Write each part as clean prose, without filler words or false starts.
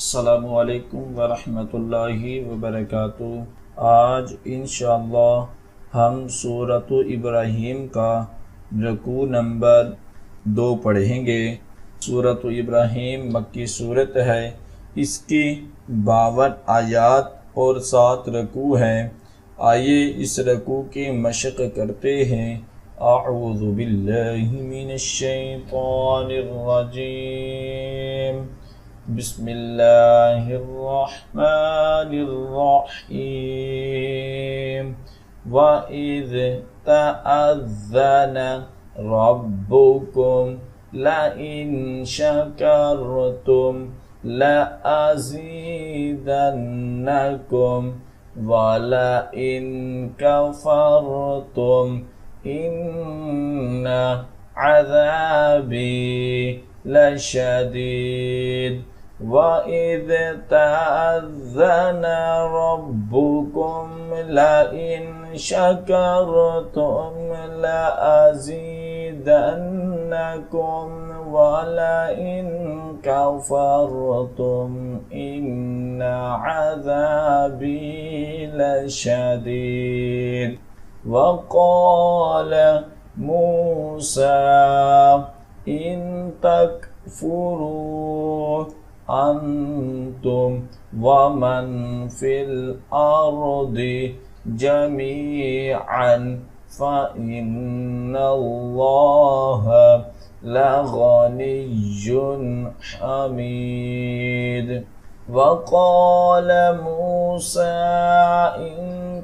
अस्सलामुअलैकुम वरहमतुल्लाहि वबरकातुह। आज इंशाअल्लाह हम सूरत इब्राहीम का रुकू नंबर 2 पढ़ेंगे। सूरत इब्राहीम मक्की सूरत है। इसकी 52 आयात और 7 रुकू हैं। आइए इस रुकू की मशक करते हैं। अऊज़ु बिल्लाहि मिनश शैतानिर रजीम। बिस्मिल्लाहिर्रहमानिर्रहीम। वइज़ तअज़्ज़न रब्बुकुम लइन शकरतुम लअज़ीदन्नकुम वलइन कफरतुम इन्न अज़ाबी लशदीद। वइज़ तअज़्ज़न रब्बुकुम लइन शकरतुम लअज़ीदन्नकुम वलइन कफरतुम इन्न अज़ाबी लशदीद। वक़ाल मूसा इन तकफुरू अंतुम वमन फिल अर्दि जमीअन फ़इन्नल्लाह लग़निय्युन हमीद। वक़ाल मूसा इन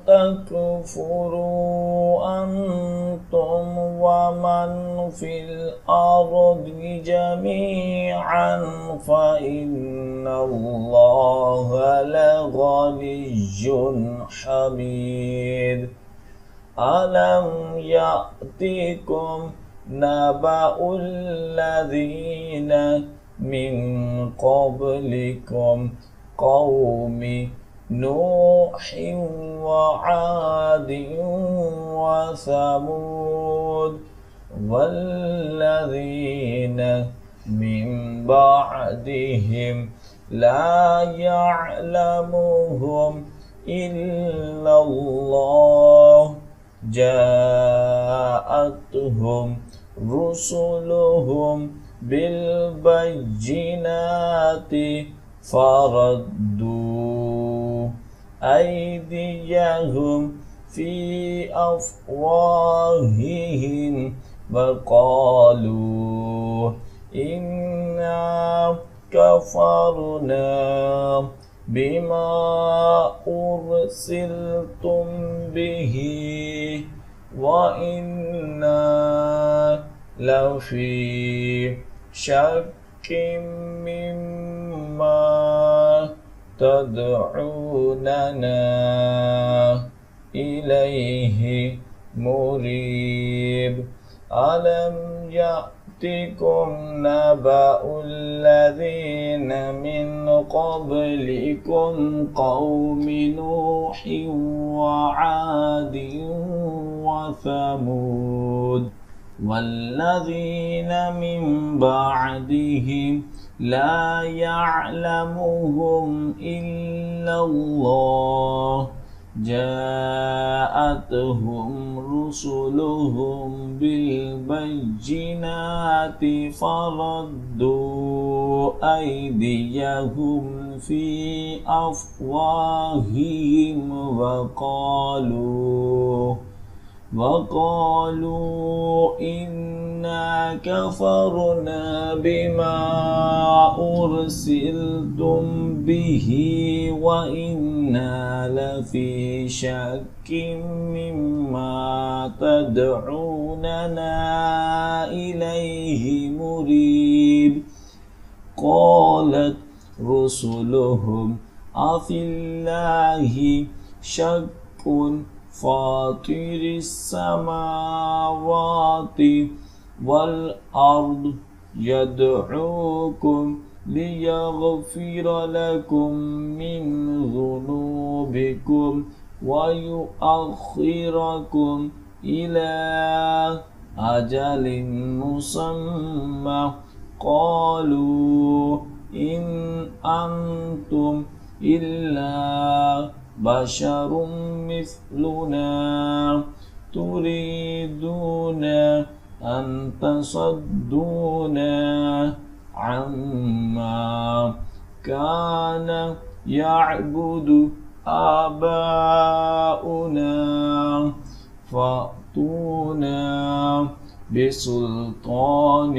तकफुरू अंतुम वमन फिल अर्दि जमीअन फ़इन्नल्लाह लग़निय्युन हमीद। अलम यअतिकुम नबअुल लज़ीना मिन क़ब्लिकुम क़ौमि नूहिन व आदिन व समूद वल्लज़ीना मिन बअदिहिम ला यअलमुहुम इल्लल्लाह जाअतहुम रुसुलुहुम बिलबय्यिनाति फरद्दू ऐदियहुम फी अफ़वाहिहिम वक़ालू इन्ना कफ़रना बिमा उरसिलतुम बिही व इन्ना लफ़ी शक्किम मिम्मा तदऊनना इलैहि मुरीब। अलम यअतिकुम नबअुल लज़ीना मिन क़ब्लिकुम क़ौमि नूहिन व आदिन व समूद वल्लज़ीना मिन बअदिहिम ला यअलमुहुम इल्लल्लाह जाअतहुम रुसुलुहुम बिलबय्यिनाति फरद्दू ऐदियहुम फी अफ़वाहिहिम वक़ालू इन्ना कफ़रना बिमा उरसिलतुम बिही व इन्ना लफ़ी शक्किम मिम्मा तदऊनना इलैहि मुरीब। क़ालत रुसुलुहुम अफ़िल्लाहि शक्कुन फ़ातिरिस समावाति वल अर्द यदऊकुम लियग़फ़िर लकुम मिन ज़ुनूबिकुम व युअख़्खिरकुम इला अजलिन मुसम्मा क़ालू إن أنتم إلا بشر مثلنا تريدون أن تصدونا عما كان يعبد آباؤنا فأتونا بسلطان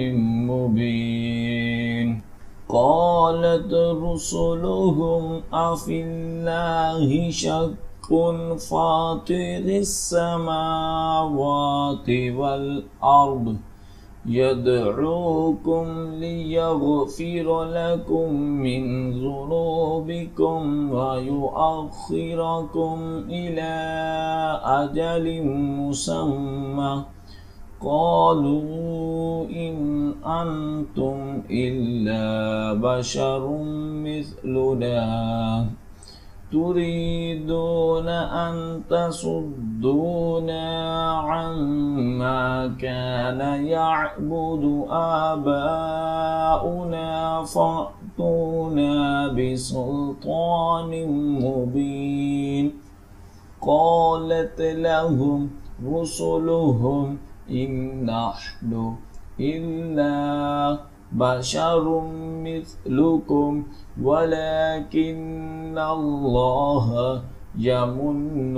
مبين. قالت رسلهم أفي الله شك فاطر السماوات والأرض يدعوكم ليغفر لكم من ذنوبكم ويؤخركم إلى أجل مسمى قالوا إن أنتم إلا بشر مثلنا تريدون أن تصدونا عما كان يعبد آباؤنا فأتونا بسلطان مبين. قالت لهم رسلهم إن نحن إلا بشر مثلكم ولكن الله يمن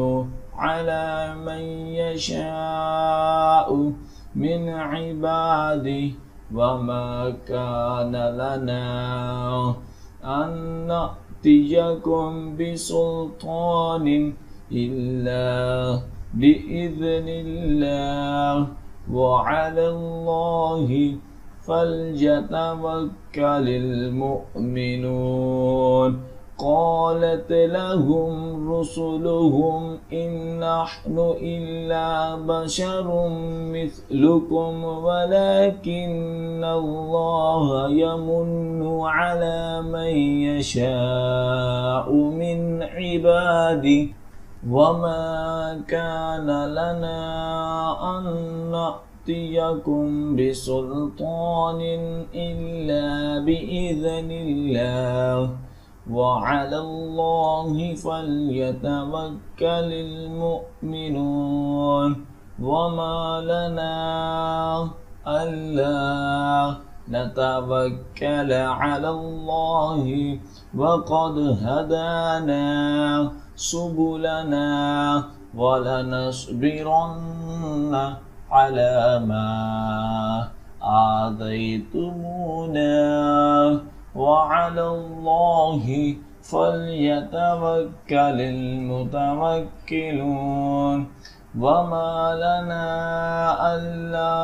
على من يشاء من عباده وما كان لنا أن نأتيكم بسلطان إلا بإذن الله وعلى الله فليتوكل المؤمنون. قالت لهم رسلهم إن نحن إلا بشر مثلكم ولكن الله يمن على من يشاء من عباده وما كان لنا أن نأتيكم بسلطان إلا بإذن الله وعلى الله فليتوكل المؤمنون. وما لنا ألا نتوكل على الله وقد هدانا سبلنا ولنصبرن على ما آذيتمونا وعلى الله فليتوكل المتوكلون. وما لنا ألا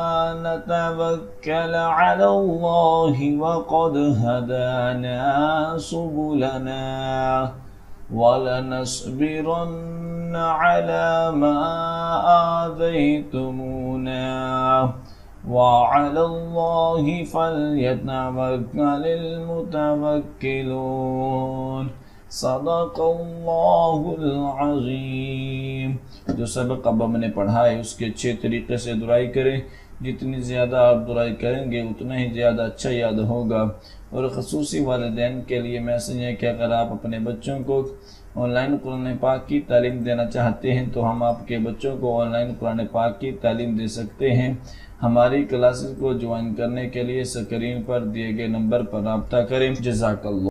نتوكل على الله وقد هدانا سبلنا ولنصبرن على ما آذيتمونا وعلى الله فليتوكل المتوكلون. صدق अल्लाहुल अज़ीम। जो सबक अब हमने पढ़ा है उसके अच्छे तरीके से दुआई करें। जितनी ज़्यादा आप दुआई करेंगे उतना ही ज़्यादा अच्छा याद होगा। और ख़ुसूसी वालिदैन के लिए मैसेज है कि अगर आप अपने बच्चों को ऑनलाइन कुरान पाक की तालीम देना चाहते हैं तो हम आपके बच्चों को ऑनलाइन कुरान पाक की तालीम दे सकते हैं। हमारी क्लासेस को ज्वाइन करने के लिए स्क्रीन पर दिए गए नंबर पर रब्ता करें। जज़ाकल्लाह।